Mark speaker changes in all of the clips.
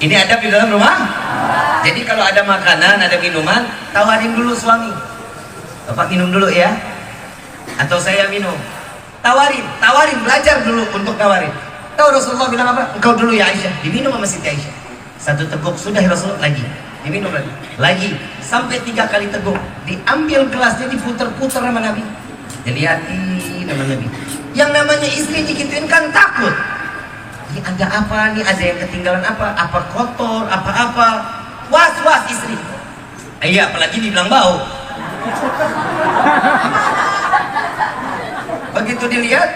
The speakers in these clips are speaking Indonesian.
Speaker 1: Ini adab di dalam rumah. Jadi kalau ada makanan, ada minuman, tawarin dulu suami. Bapak minum dulu ya, atau saya minum. Tawarin, belajar dulu untuk tawarin. Tahu Rasulullah bilang apa? Engkau dulu ya Aisyah, diminum sama Siti Aisyah. Satu teguk sudah Rasulullah, lagi diminum lagi sampai 3 kali teguk. Diambil gelasnya, diputer-puter sama Nabi, dilihatin sama Nabi. Yang namanya istri digituin kan takut. Ini ada apa nih? Ada yang ketinggalan apa? Apa kotor? Apa-apa? Was-was istri. Iya, apalagi dibilang bau. Begitu dilihat,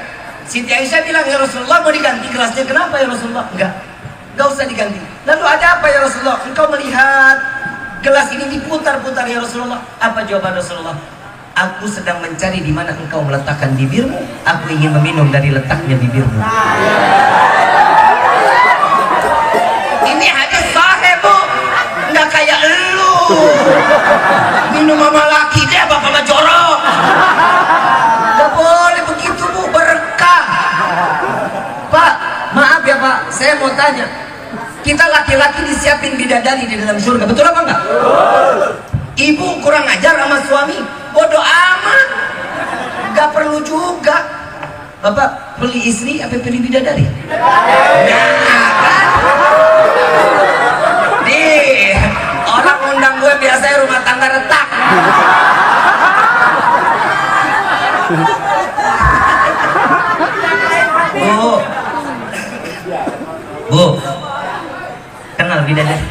Speaker 1: Siti Aisyah bilang, ya Rasulullah mau diganti gelasnya. Kenapa ya Rasulullah? Enggak usah diganti. Lalu ada apa ya Rasulullah? Engkau melihat gelas ini diputar-putar ya Rasulullah. Apa jawaban Rasulullah? Aku sedang mencari di mana engkau meletakkan bibirmu. Aku ingin meminum dari letaknya bibirmu. Ini hadis sahih, Bu. Enggak kayak elu minum sama laki dia bapak jorok. Enggak boleh begitu, Bu. Berkah. Pak, maaf ya Pak, saya mau tanya, kita laki-laki disiapin bidadari di dalam surga, betul apa enggak? Ibu kurang ajar sama suami, bodoh amat, enggak perlu juga. Bapak beli istri apa beli bidadari? Nah kan, nih orang undang gue biasanya rumah tangga retak. Bu, kenal bidadari?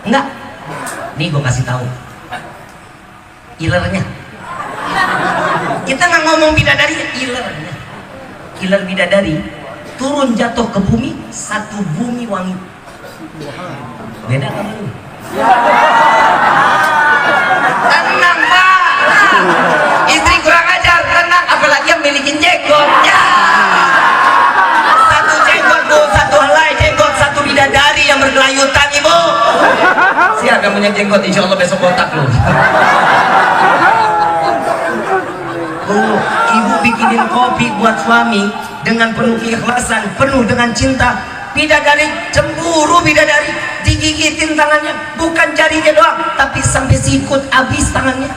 Speaker 1: Enggak? Nih gue kasih tahu ilernya. Kita nggak ngomong bidadari, ilernya. Iler bidadari turun jatuh ke bumi, satu bumi wangi. Beda kan lu? Tenang Pak, istri kurang ajar, tenang. Apalagi yang milikin jenggot ya. Satu jenggot Bu, satu helai jenggot, satu bidadari yang bergelayutan Ibu. Siapa yang punya jenggot, insya Allah besok botak lu. Ibu bikinin kopi buat suami dengan penuh keikhlasan, penuh dengan cinta. Bidadari cemburu, bidadari digigitin tangannya, bukan jarinya doang, tapi sampai sikut habis tangannya.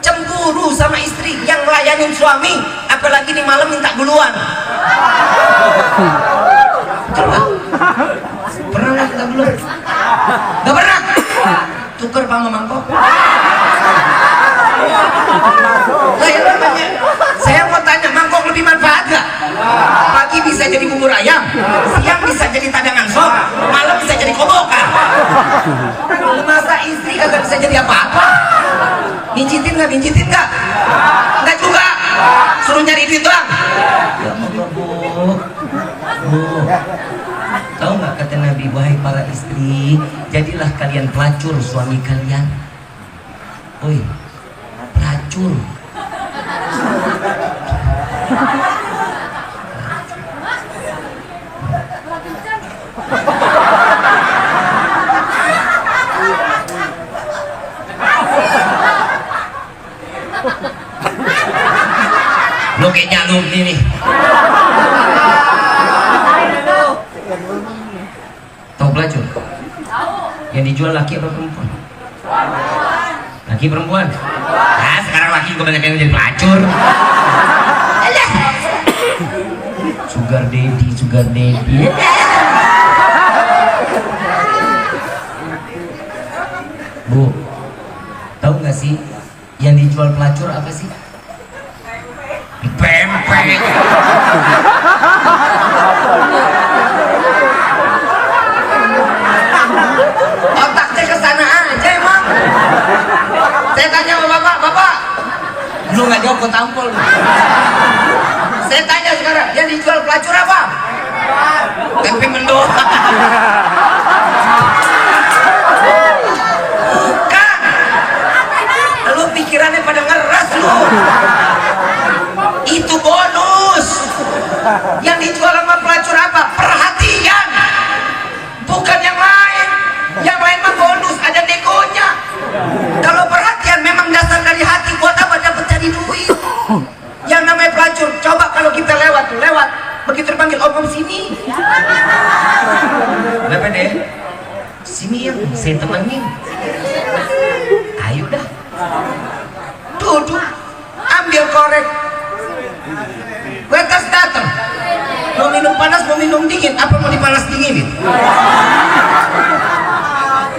Speaker 1: Cemburu sama istri yang ngelayanin suami, apalagi di malam minta duluan. Coba, pernah nggak kita duluan? Nggak pernah. Tuker sama mangkok. Saya mau tanya, mangkok lebih manfaat gak? Pagi bisa jadi bubur ayam, siang bisa jadi tadangan sop, malam bisa jadi kobokan. Masa istri kagak bisa jadi apa-apa? Mincitin gak? Mincitin gak? Enggak juga, suruh nyari duit doang. Ya Allah Bu, tahu nggak kata Nabi, wahai para istri, jadilah kalian pelacur suami kalian. Oi, pelacur. Lo kayak nyalum nih. Tahu pelacur? Yang dijual laki apa perempuan? Laki perempuan? Nah sekarang laki kebanyakan yang jadi pelacur. Sugar daddy, sugar daddy. Bu, tahu nggak sih yang dijual pelacur apa sih? Pempek. Otaknya kesana aja emang. Saya tanya sama bapak, lu nggak jawab, gue tampol. Saya tanya sekarang, yang dijual pelacur apa? Tempe mendoan. Bukan. Lu pikirannya pada ngeras lu. Itu bonus. Yang dijual sama pelacur apa? Perhatian. Bukan yang lain. Yang lain mah bonus, ada negonya. Kalau perhatian memang dasar dari hati, buat apa dapat cari duit? Yang namanya pelacur, coba kalau kita lewat, begitu dipanggil om sini, Kenapa deh? Sini ya, saya temenin. Ayo dah. Duduk, ambil korek. Wetas datang. Mau minum panas, mau minum dingin. Apa mau dipanas dinginin?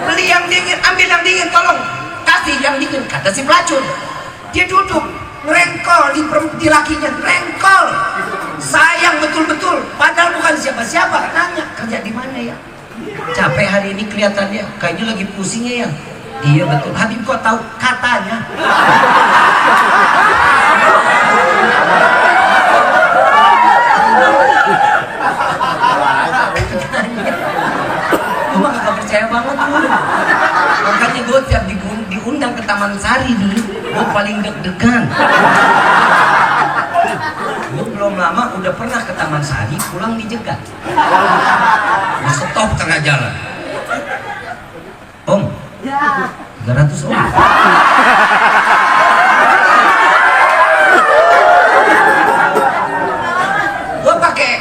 Speaker 1: Beli yang dingin, ambil yang dingin, tolong. Kasih yang dingin, kata si pelacur. Dia duduk, ngerengkol di lakinya, ngerengkol. Sayang betul-betul. Padahal bukan siapa-siapa. Nanya, kerja di mana ya? Capek hari ini kelihatannya, kayaknya lagi pusingnya ya. Iya betul. Habib kok tahu? Katanya. Gue mah gak percaya banget tuh. Makanya gue tiap diundang ke Taman Sari nih, gue paling deg-degan. Gue belum lama udah pernah ke Taman Sari, pulang dijegat. Di stop tengah jalan. Om, 300 om. Gue pakai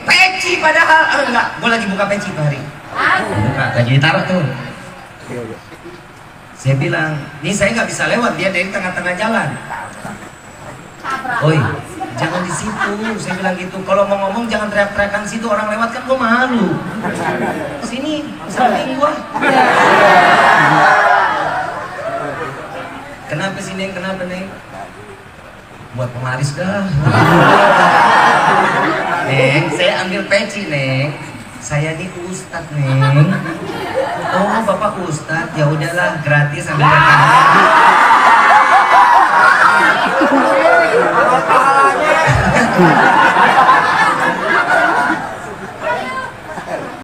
Speaker 1: peci padahal enggak, gue lagi buka peci Pak Hari. Buka, gak jadi taruh tuh. Saya bilang, ini saya nggak bisa lewat, dia dari tengah-tengah jalan. Oi, jangan di situ. Saya bilang gitu. Kalau mau ngomong jangan teriak-teriakan situ, orang lewat kan gue malu. Sini, samping gua. Kenapa sih Neng? Kenapa Neng? Buat penglaris dah. Neng, saya ambil peci Neng. Saya di Ustadz Neng. Oh Bapak Ustadz, ya udahlah gratis ambil berkahnya.